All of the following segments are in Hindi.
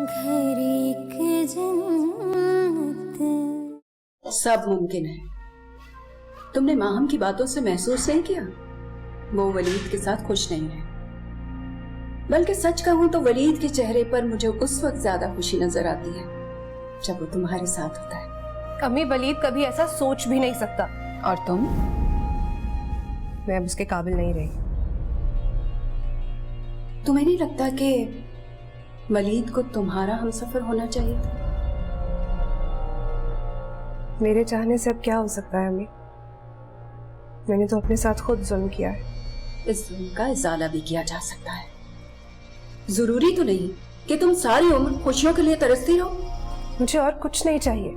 घर एक जन्नत। सब मुमकिन है। तुमने माहम की बातों से महसूस नहीं किया वो वलीद के साथ खुश नहीं है? बल्कि सच कहूं तो वलीद के चेहरे पर मुझे उस वक्त ज्यादा खुशी नजर आती है जब वो तुम्हारे साथ होता है। अम्मी, वलीद कभी ऐसा सोच भी नहीं सकता। और तुम? मैं अब उसके काबिल नहीं रही। तुम्हें नहीं लगता कि वलीद को तुम्हारा हमसफर होना चाहिए था? मेरे चाहने से अब क्या हो सकता है अम्मी? मैंने तो अपने साथ खुद जुल्म किया है। इस जुल्म का इजाला भी किया जा सकता है। जरूरी तो नहीं कि तुम सारी उम्र खुशियों के लिए तरसती रहो। मुझे और कुछ नहीं चाहिए।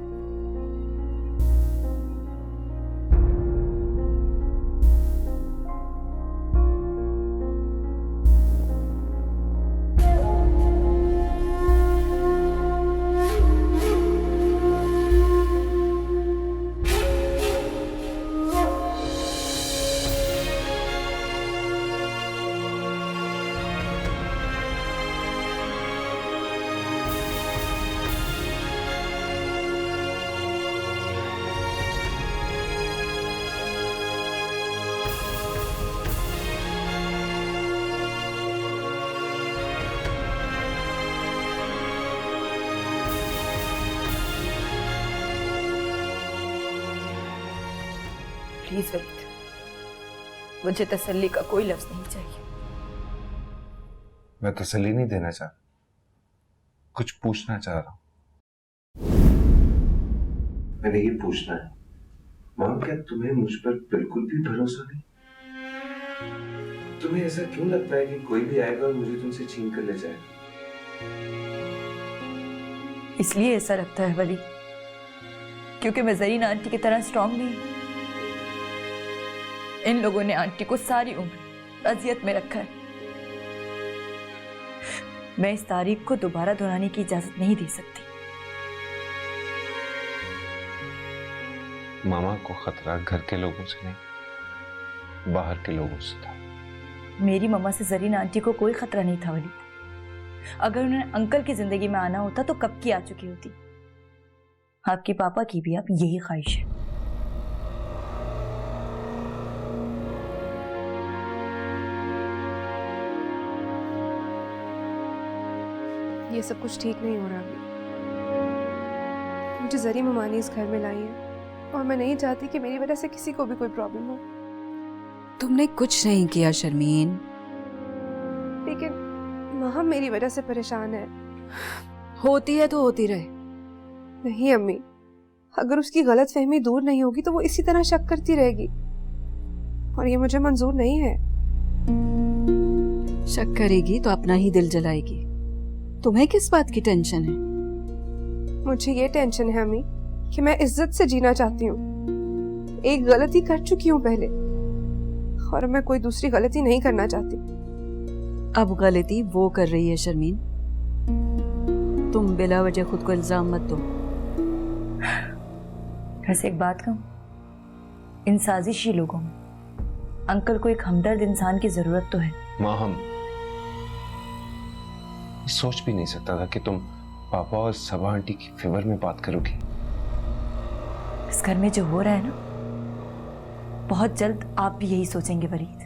प्लीज वलीद, मुझे तसल्ली का कोई लफ्ज नहीं चाहिए। मैं तसल्ली नहीं देना चाह, कुछ पूछना चाह रहा हूं। मैंने ये पूछना है, मां, क्या तुम्हें मुझ पर बिल्कुल भी भरोसा नहीं? तुम्हें ऐसा क्यों लगता है कि कोई भी आएगा और मुझे तुमसे छीन कर ले जाएगा? इसलिए ऐसा लगता है वलीद क्योंकि मैं जरीना आंटी की तरह स्ट्रांग नहीं हूं। इन लोगों ने आंटी को सारी उम्र अजियत में रखा है। मैं इस तारीख को दोबारा दोहराने की इजाजत नहीं दे सकती। मामा को खतरा घर के लोगों से नहीं, बाहर के लोगों से था। मेरी मम्मा से जरीना आंटी को कोई खतरा नहीं था वलीद। अगर उन्हें अंकल की जिंदगी में आना होता तो कब की आ चुकी होती। आपके पापा की भी अब यही ख्वाहिश है। ये सब कुछ ठीक नहीं हो रहा अभी। मुझे जरी ममानी इस घर में लाई है और मैं नहीं चाहती कि मेरी वजह से किसी को भी कोई प्रॉब्लम हो। तुमने कुछ नहीं किया शर्मीन। लेकिन माँ मेरी वजह से परेशान है। होती है तो होती रहे। नहीं अम्मी, अगर उसकी गलत फहमी दूर नहीं होगी तो वो इसी तरह शक करती रहेगी और ये मुझे मंजूर नहीं है। शक करेगी तो अपना ही दिल जलाएगी। तुम्हें किस बात की टेंशन है? मुझे ये टेंशन है अम्मी कि मैं इज्जत से जीना चाहती हूँ। एक गलती कर चुकी हूँ पहले और मैं कोई दूसरी गलती नहीं करना चाहती। अब गलती वो कर रही है शर्मीन। तुम बिला वजह खुद को इल्जाम मत दो। वैसे एक बात कहूं, इन साजिशी लोगों में अंकल को एक हमदर्द इंसान की जरूरत तो है। मां, हम सोच भी नहीं सकता था कि तुम पापा और सबा आंटी की फेवर में बात करोगी। इस घर में जो हो रहा है ना, बहुत जल्द आप भी यही सोचेंगे वरीद।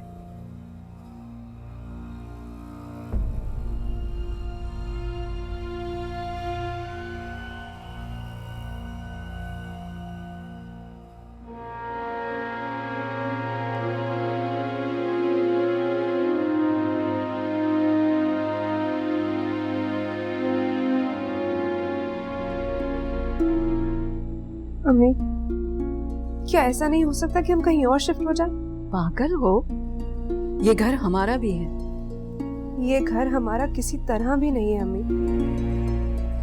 अम्मी, क्या ऐसा नहीं हो सकता कि हम कहीं और शिफ्ट हो जाएं? पागल हो? ये घर हमारा भी है। ये घर हमारा किसी तरह भी नहीं है अम्मी।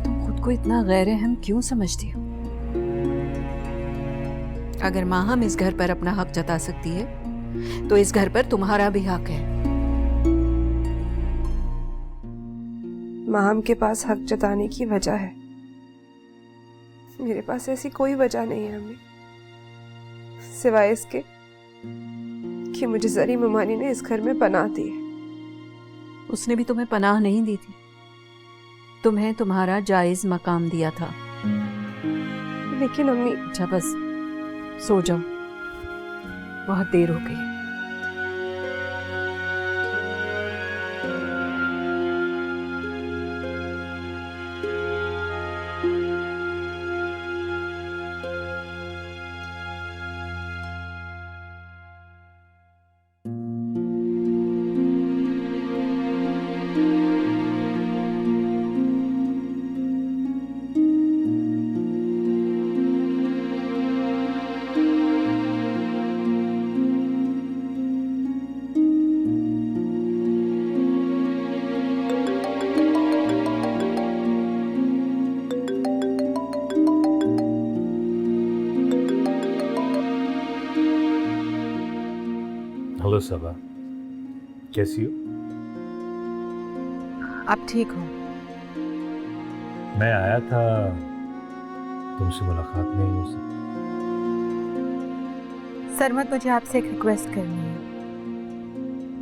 तुम खुद को इतना गैर रहम क्यों समझती हो? अगर माँ हम इस घर पर अपना हक जता सकती है तो इस घर पर तुम्हारा भी हक है। माहम के पास हक जताने की वजह है, मेरे पास ऐसी कोई वजह नहीं है अम्मी, सिवाय इसके कि मुझे जरी ममानी ने इस घर में पनाह दी है। उसने भी तुम्हें पनाह नहीं दी थी, तुम्हें तुम्हारा जायज मकाम दिया था। लेकिन अम्मी, अच्छा बस सो जाओ, बहुत देर हो गई। हेलो सबा, कैसी हो? आप ठीक हो? मैं आया था, तुमसे मुलाकात नहीं हो सकी। सरमत, मुझे आपसे एक रिक्वेस्ट करनी है।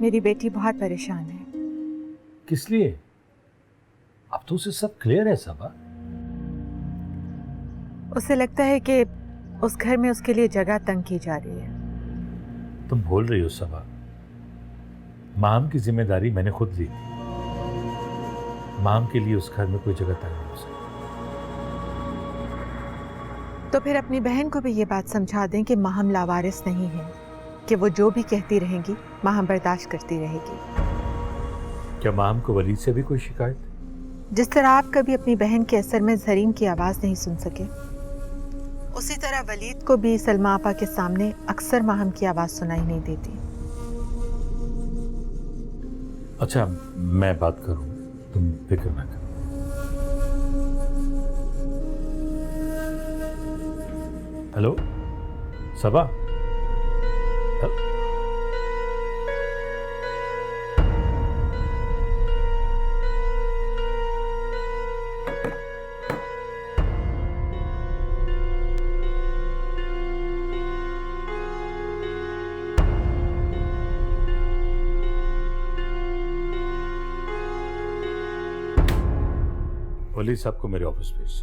मेरी बेटी बहुत परेशान है। किस लिए? अब तो उसे सब क्लियर है सबा। उसे लगता है कि उस घर में उसके लिए जगह तंग की जा रही है। तुम भूल रही हो सबा, माम की जिम्मेदारी मैंने खुद ली थी। माम के लिए उस घर में कोई जगह तंग नहीं हो सकती। तो फिर अपनी बहन को भी ये बात समझा दें कि माहम लावारिस नहीं है, कि वो जो भी कहती रहेंगी माहम बर्दाश्त करती रहेगी। क्या माम को वलीद से भी कोई शिकायत? जिस तरह आप कभी अपनी बहन के असर में जरीन की आवाज़ नहीं सुन सके, उसी तरह वलीद को भी सलमा आपा के सामने अक्सर माहम की आवाज़ सुनाई नहीं देती। अच्छा, मैं बात करूं, तुम फिक्र ना करो। हेलो सबा, वलीद साहब को मेरे ऑफिस भेज।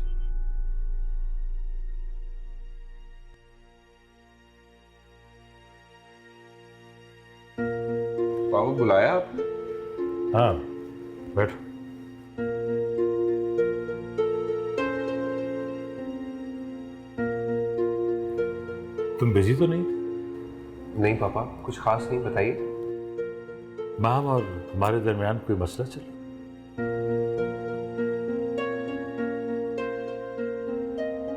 बाबू बुलाया आपने? हाँ, बैठो। तुम बिजी तो नहीं? नहीं पापा, कुछ खास नहीं, बताइए। माम और हमारे दरमियान कोई मसला चला?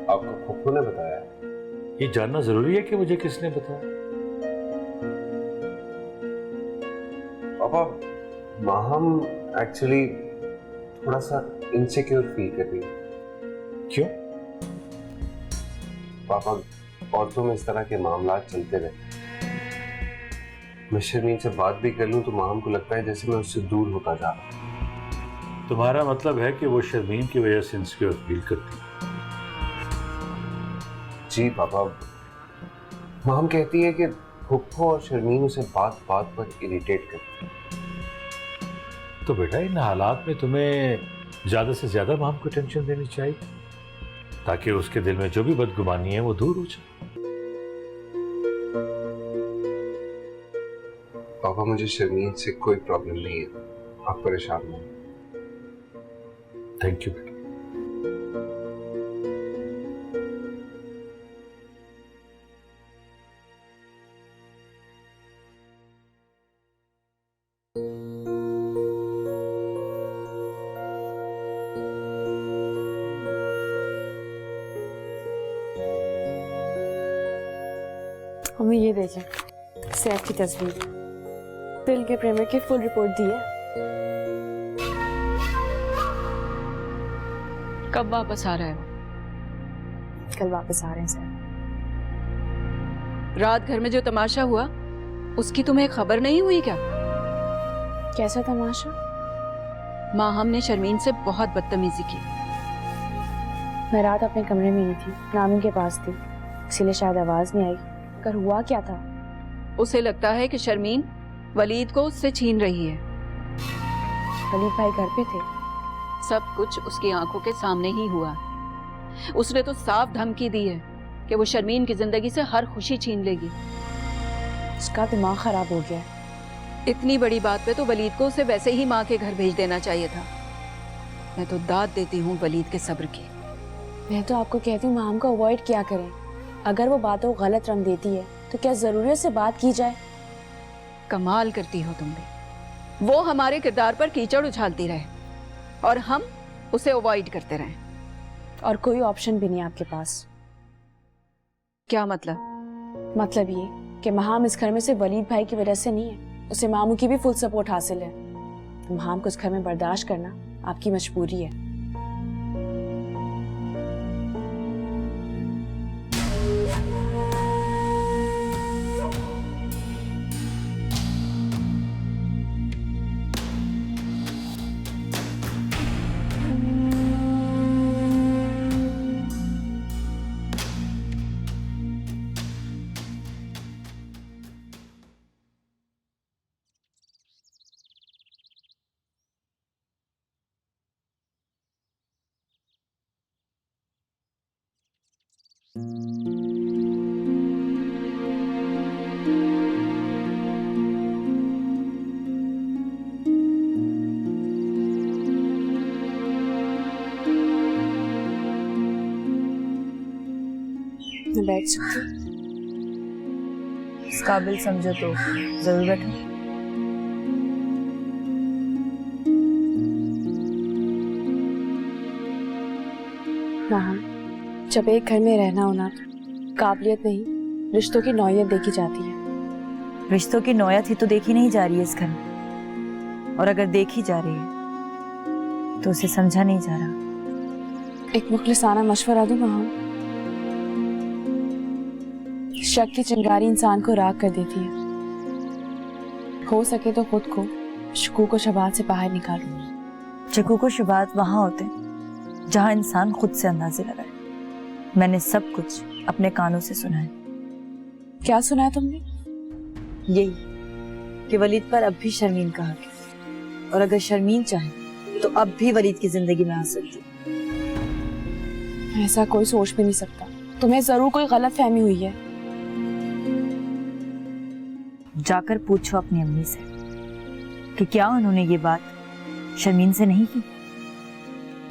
आपको फुफ्फू ने बताया? ये जानना जरूरी है कि मुझे किसने बताया? पापा, माहम एक्चुअली थोड़ा सा इनसिक्योर फील कर रही है। क्यों? पापा, औरतों में इस तरह के मामला चलते रहते। मैं शर्मीन से बात भी कर लूं तो माहम को लगता है जैसे मैं उससे दूर होता जा रहा हूं। तुम्हारा मतलब है कि वो शर्मीन की वजह से इनसिक्योर फील करती है? जी पापा, माहम कहती है कि फुफ्फू और शर्मीन उसे बात बात पर इरिटेट करती है। तो बेटा, इन हालात में तुम्हें ज्यादा से ज्यादा माम को टेंशन देनी चाहिए, ताकि उसके दिल में जो भी बदगुमानी है वो दूर हो जाए। पापा, मुझे शर्मीन से कोई प्रॉब्लम नहीं है, आप परेशान नहीं। थैंक यू बेटा। हमें ये देखें, सैफ की तस्वीर, दिल के प्रेमी की फुल रिपोर्ट दी है। कब वापस आ रहा है? कल वापस आ रहे हैं सैफ। रात घर में जो तमाशा हुआ उसकी तुम्हें खबर नहीं हुई क्या? कैसा तमाशा? माहम ने शर्मीन से बहुत बदतमीजी की। मैं रात अपने कमरे में ही थी, नामी के पास थी, इसीलिए शायद आवाज नहीं आई। कर हुआ क्या था? उसे लगता है कि शर्मीन वलीद को उससे छीन रही है। वलीद भाई घर पे थे, सब कुछ उसकी आंखों के सामने ही हुआ। उसने तो साफ धमकी दी है कि वो शर्मीन की जिंदगी से हर खुशी छीन लेगी। उसका दिमाग खराब हो गया है। इतनी बड़ी बात पे तो वलीद को उसे वैसे ही माँ के घर भेज देना चाहिए था। मैं तो दाद देती हूँ वलीद के सब्र की। मैं तो आपको कहती हूँ माम को अवॉइड किया करें। अगर वो बातों को गलत रंग देती है तो क्या जरूरी है उससे बात की जाए? कमाल करती हो तुम भी। वो हमारे किरदार पर कीचड़ उछालती रहे और हम उसे अवॉइड करते रहे। और कोई ऑप्शन भी नहीं आपके पास। क्या मतलब? मतलब ये कि महाम इस घर में सिर्फ वलीद भाई की वजह से नहीं है, उसे मामू की भी फुल सपोर्ट हासिल है। तो महाम को इस घर में बर्दाश्त करना आपकी मजबूरी है। मैं बैठ सकती हूँ? इस काबिल समझो तो जरूर बैठो। हाँ, जब एक घर में रहना होना तो काबिलियत नहीं रिश्तों की नौयत देखी जाती है। रिश्तों की नौयत ही तो देखी नहीं जा रही है इस घर में, और अगर देखी जा रही है तो उसे समझा नहीं जा रहा। एक मुखलिसाना मशवरा दूं महाम? शक की चिंगारी इंसान को राख कर देती है। हो सके तो खुद को शकूक व शुबहात से बाहर निकालो। शकूक व शुबहात वहां होते हैं जहां इंसान खुद से अंदाजे लगाए। मैंने सब कुछ अपने कानों से सुना है। क्या सुना है तुमने? यही कि वलीद पर अब भी शर्मीन का हक है, और अगर शर्मीन चाहे तो अब भी वलीद की जिंदगी में आ सकती है। ऐसा कोई सोच भी नहीं सकता। तुम्हें जरूर कोई गलत फहमी हुई है। जाकर पूछो अपनी अम्मी से कि क्या उन्होंने ये बात शर्मीन से नहीं की।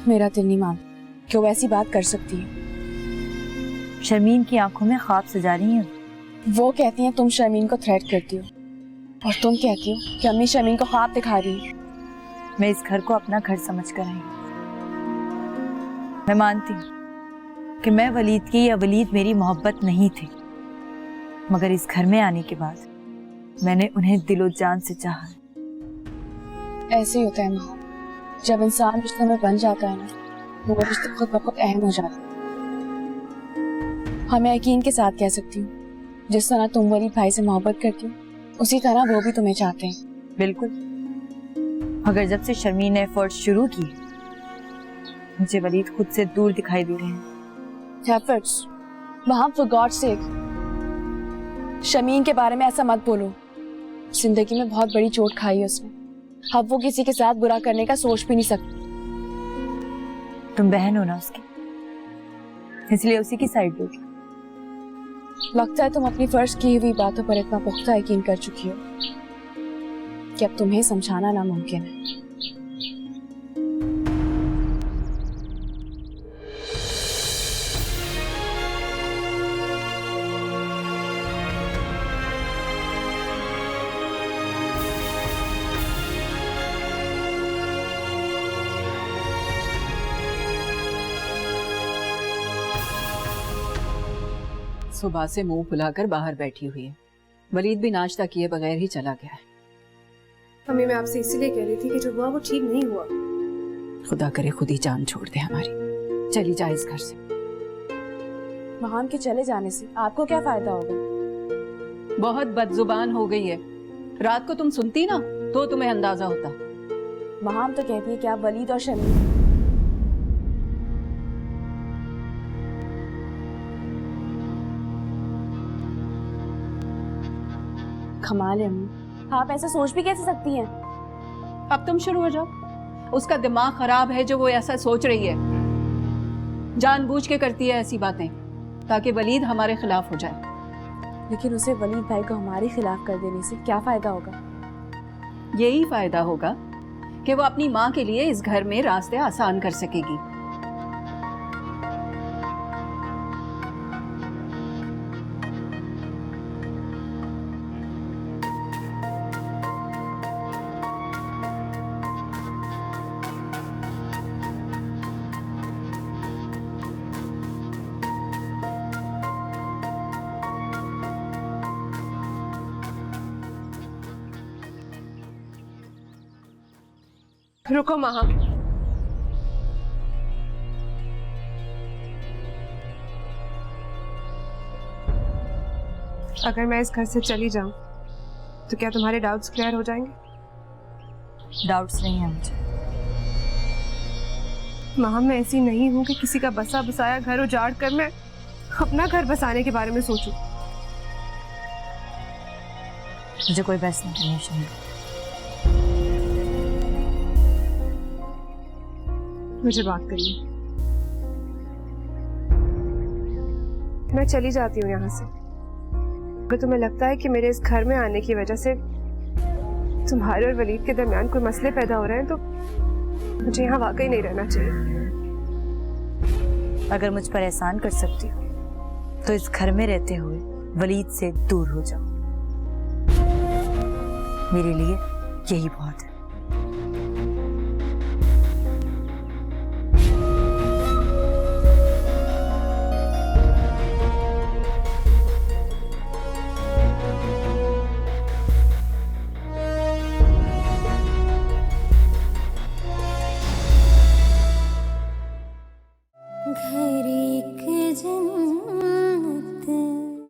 मेरा दिल नहीं मानता कि वो ऐसी बात कर सकती है। शर्मीन की आंखों में ख्वाब सजा रही हैं। वो कहती हैं तुम शर्मीन को थ्रेट करती हो, और तुम कहती हो कि अम्मी शर्मीन को ख्वाब दिखा रही है। मैं इस घर को अपना घर समझ कर आई। मैं मानती हूँ कि मैं वलीद की या वलीद मेरी मोहब्बत नहीं थी, मगर इस घर में आने के बाद मैंने उन्हें दिलो जान से चाहा। ऐसे ही होता है माँ, जब इंसान रिश्ते में बन जाता है ना, वो रिश्ते खुद ब खुद अहम हो जाता है। हाँ, मैं यकीन के साथ कह सकती हूँ, जिस तरह तुम वलीद भाई से मोहब्बत करती हो, उसी तरह वो भी तुम्हें चाहते हैं। बिल्कुल, मगर जब से शर्मीन ने एफर्ट शुरू की, मुझे वलीद खुद से दूर दिखाई दे रहे हैं। एफर्ट्स? वहाँ फॉर गॉड्स सेक, शर्मीन के बारे में ऐसा मत बोलो। जिंदगी में बहुत बड़ी चोट खाई है उसने। अब वो किसी के साथ बुरा करने का सोच भी नहीं सकती। तुम बहन हो ना उसकी, इसलिए उसी की साइड लोगी। लगता है तुम अपनी फर्ज की हुई बातों पर इतना पुख्ता यकीन कर चुकी हो कि अब तुम्हें समझाना नामुमकिन है। सुबह से मुंह फुलाकर बाहर बैठी हुई है। वलीद भी नाश्ता किए बगैर ही चला गया है। मम्मी, मैं आपसे इसीलिए कह रही थी कि जो हुआ वो ठीक नहीं हुआ। खुदा करे खुद ही जान छोड़ दे हमारी। चली जाए इस घर से। महाम के चले जाने से आपको क्या फायदा होगा? बहुत बदजुबान हो गई है। रात को तुम सुनती ना तो तुम्हें अंदाजा होता। महाम तो कहती है कि आप वलीद और शर्मीन। कमाल है अम्मी, आप ऐसा सोच भी कैसे सकती हैं? अब तुम शुरू हो जाओ। उसका दिमाग खराब है जो वो ऐसा सोच रही है। जानबूझ के करती है ऐसी बातें ताकि वलीद हमारे खिलाफ हो जाए। लेकिन उसे वलीद भाई को हमारे खिलाफ कर देने से क्या फायदा होगा? यही फायदा होगा कि वो अपनी माँ के लिए इस घर में रास्ते आसान कर सकेगी। रुको माँ, अगर मैं इस घर से चली जाऊं तो क्या तुम्हारे डाउट्स क्लियर हो जाएंगे? डाउट्स नहीं है मुझे। माँ, मैं ऐसी नहीं हूँ कि किसी का बसा बसाया घर उजाड़ कर मैं अपना घर बसाने के बारे में सोचूं। मुझे कोई बहस नहीं करनी है शर्मीन। मुझे बात करनी। मैं चली जाती हूँ यहाँ से। अगर तुम्हें लगता है कि मेरे इस घर में आने की वजह से तुम्हारे और वलीद के दरमियान कोई मसले पैदा हो रहे हैं तो मुझे यहाँ वाकई नहीं रहना चाहिए। अगर मुझ पर एहसान कर सकती हो तो इस घर में रहते हुए वलीद से दूर हो जाओ। मेरे लिए यही बहुत है। घरी